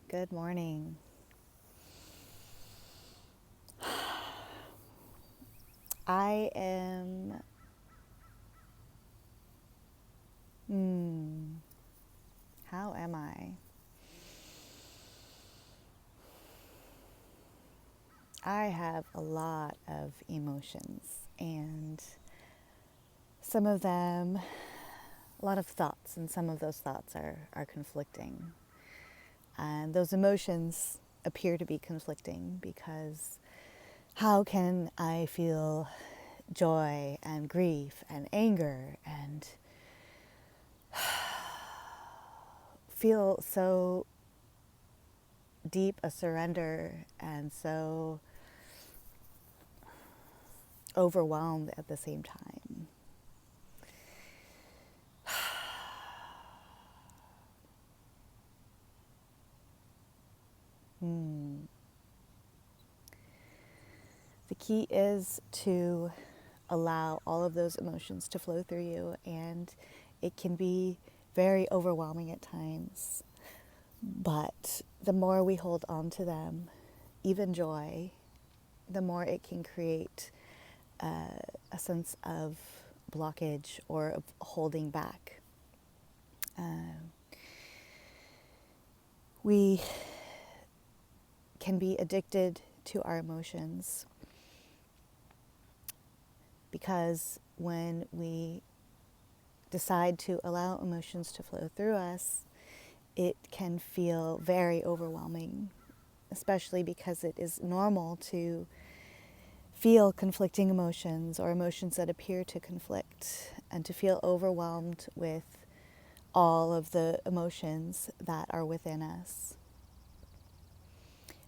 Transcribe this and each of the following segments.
Good morning. I am, hmm, how am I? I have a lot of emotions, and some of them, a lot of thoughts, and some of those thoughts are conflicting. And those emotions appear to be conflicting because how can I feel joy and grief and anger and feel so deep a surrender and so overwhelmed at the same time? The key is to allow all of those emotions to flow through you, and it can be very overwhelming at times. But the more we hold on to them, even joy, the more it can create a sense of blockage or of holding back. We can be addicted to our emotions because when we decide to allow emotions to flow through us, it can feel very overwhelming, especially because it is normal to feel conflicting emotions or emotions that appear to conflict, and to feel overwhelmed with all of the emotions that are within us.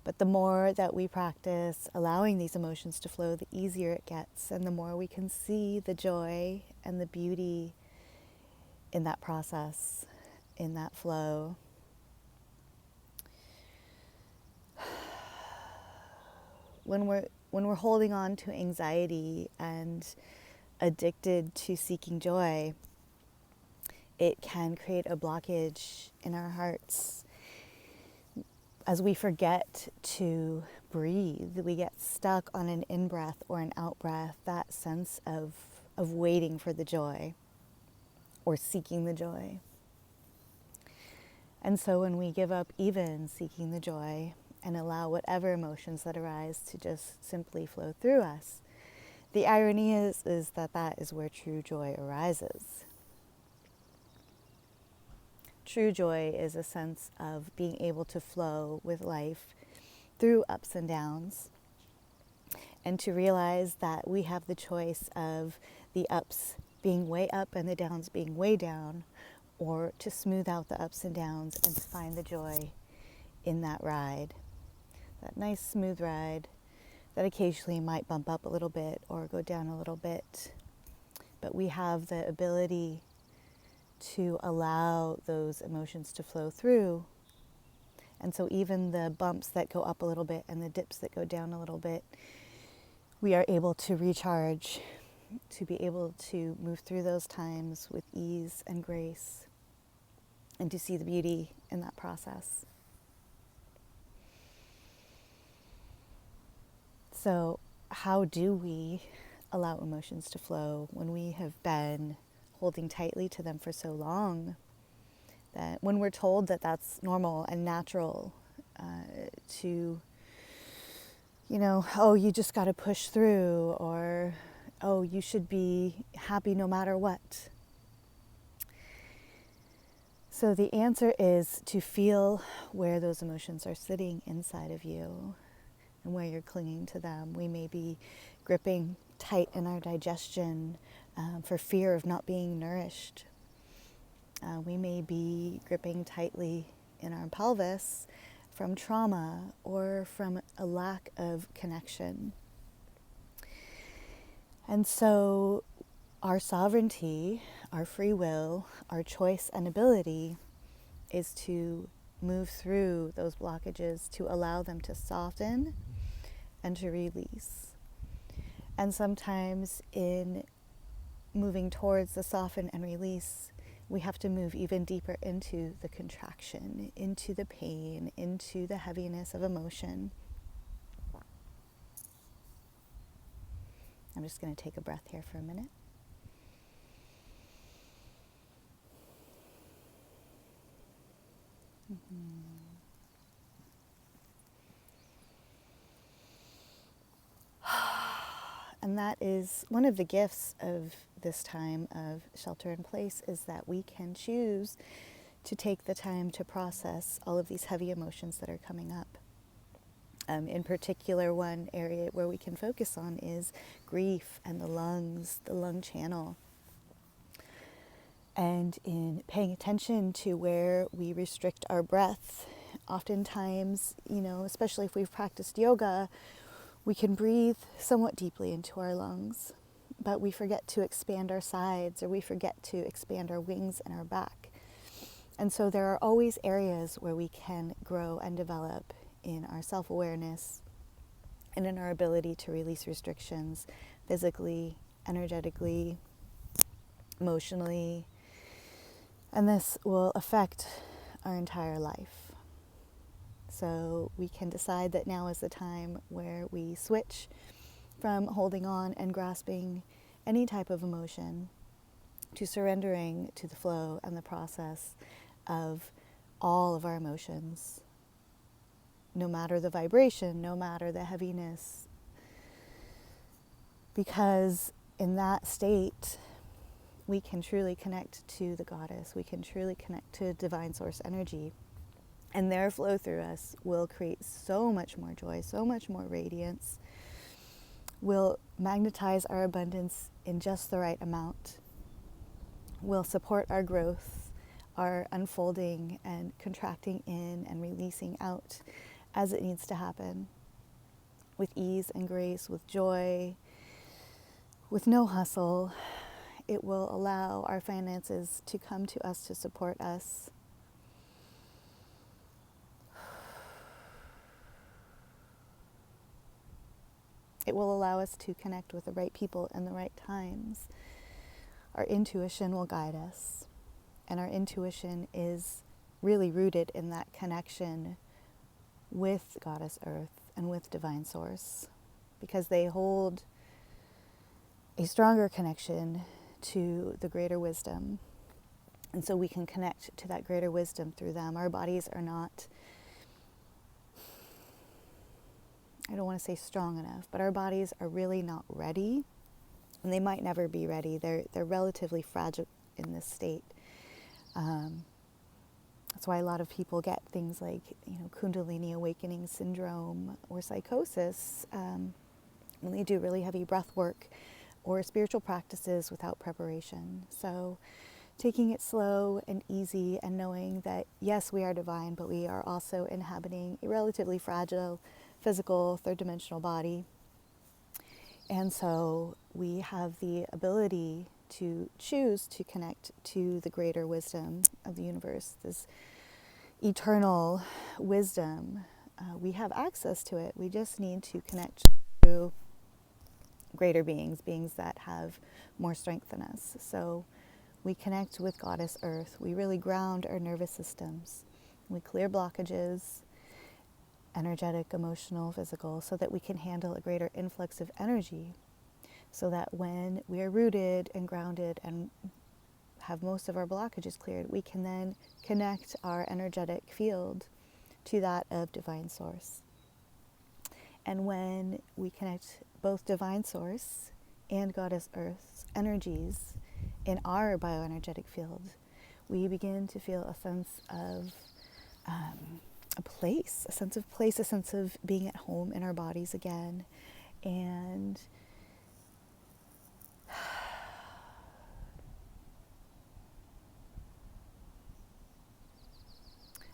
But the more that we practice allowing these emotions to flow, the easier it gets, and the more we can see the joy and the beauty in that process, in that flow. When we're holding on to anxiety and addicted to seeking joy, it can create a blockage in our hearts. As we forget to breathe, we get stuck on an in-breath or an out-breath, that sense of waiting for the joy or seeking the joy. And so when we give up even seeking the joy and allow whatever emotions that arise to just simply flow through us, the irony is that that is where true joy arises. True joy is a sense of being able to flow with life through ups and downs, and to realize that we have the choice of the ups being way up and the downs being way down, or to smooth out the ups and downs and to find the joy in that ride, that nice smooth ride that occasionally might bump up a little bit or go down a little bit. But we have the ability to allow those emotions to flow through. And so even the bumps that go up a little bit and the dips that go down a little bit, we are able to recharge, to be able to move through those times with ease and grace, and to see the beauty in that process. So how do we allow emotions to flow when we have been holding tightly to them for so long, that when we're told that that's normal and natural, to, oh, you just got to push through, or, oh, you should be happy no matter what. So the answer is to feel where those emotions are sitting inside of you and where you're clinging to them. We may be gripping tight in our digestion for fear of not being nourished. We may be gripping tightly in our pelvis from trauma or from a lack of connection. And so our sovereignty, our free will, our choice and ability is to move through those blockages, to allow them to soften and to release. And sometimes in moving towards the soften and release, we have to move even deeper into the contraction, into the pain, into the heaviness of emotion. I'm just going to take a breath here for a minute. And that is one of the gifts of this time of shelter in place, is that we can choose to take the time to process all of these heavy emotions that are coming up. In particular, one area where we can focus on is grief and the lungs, the lung channel. And in paying attention to where we restrict our breath, oftentimes, especially if we've practiced yoga, we can breathe somewhat deeply into our lungs, but we forget to expand our sides, or we forget to expand our wings and our back. And so there are always areas where we can grow and develop in our self-awareness and in our ability to release restrictions physically, energetically, emotionally. And this will affect our entire life. So we can decide that now is the time where we switch from holding on and grasping any type of emotion to surrendering to the flow and the process of all of our emotions, no matter the vibration, no matter the heaviness. Because in that state, we can truly connect to the goddess. We can truly connect to divine source energy. And their flow through us will create so much more joy, so much more radiance, will magnetize our abundance in just the right amount, will support our growth, our unfolding and contracting in and releasing out as it needs to happen, with ease and grace, with joy, with no hustle. It will allow our finances to come to us to support us. It will allow us to connect with the right people in the right times. Our intuition will guide us. And our intuition is really rooted in that connection with Goddess Earth and with Divine Source, because they hold a stronger connection to the greater wisdom. And so we can connect to that greater wisdom through them. Our bodies are not, I don't want to say strong enough, but our bodies are really not ready, and they might never be ready. They're relatively fragile in this state. That's why a lot of people get things like, Kundalini awakening syndrome or psychosis when they do really heavy breath work or spiritual practices without preparation. So taking it slow and easy, and knowing that yes, we are divine, but we are also inhabiting a relatively fragile physical third dimensional body. And so we have the ability to choose to connect to the greater wisdom of the universe, this eternal wisdom. We have access to it. We just need to connect to greater beings that have more strength than us. So we connect with Goddess Earth. We really ground our nervous systems. We clear blockages, energetic, emotional, physical, so that we can handle a greater influx of energy, so that when we are rooted and grounded and have most of our blockages cleared, we can then connect our energetic field to that of Divine Source. And when we connect both Divine Source and Goddess Earth's energies in our bioenergetic field, we begin to feel a sense of a sense of being at home in our bodies again. And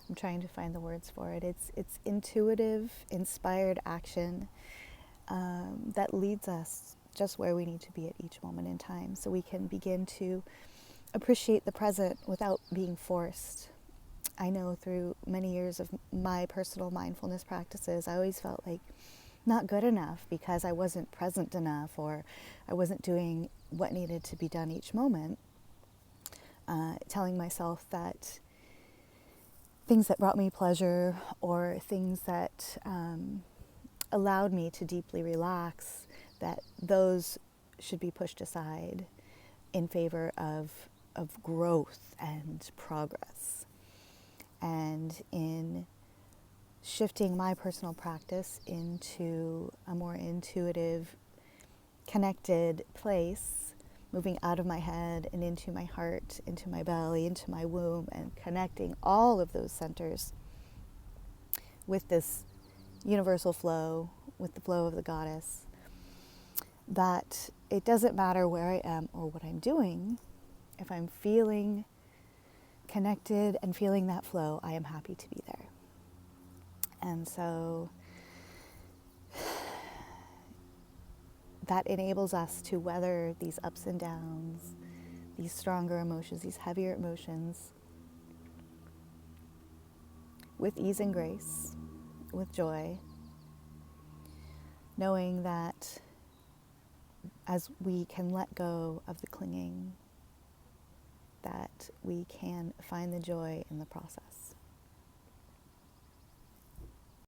I'm trying to find the words for it. It's intuitive, inspired action that leads us just where we need to be at each moment in time, so we can begin to appreciate the present without being forced. I know through many years of my personal mindfulness practices, I always felt like not good enough because I wasn't present enough, or I wasn't doing what needed to be done each moment. telling myself that things that brought me pleasure or things that allowed me to deeply relax, that those should be pushed aside in favor of growth and progress. And in shifting my personal practice into a more intuitive, connected place, moving out of my head and into my heart, into my belly, into my womb, and connecting all of those centers with this universal flow, with the flow of the goddess, that it doesn't matter where I am or what I'm doing. If I'm feeling connected and feeling that flow, I am happy to be there. And so that enables us to weather these ups and downs, these stronger emotions, these heavier emotions, with ease and grace, with joy, knowing that as we can let go of the clinging, that we can find the joy in the process.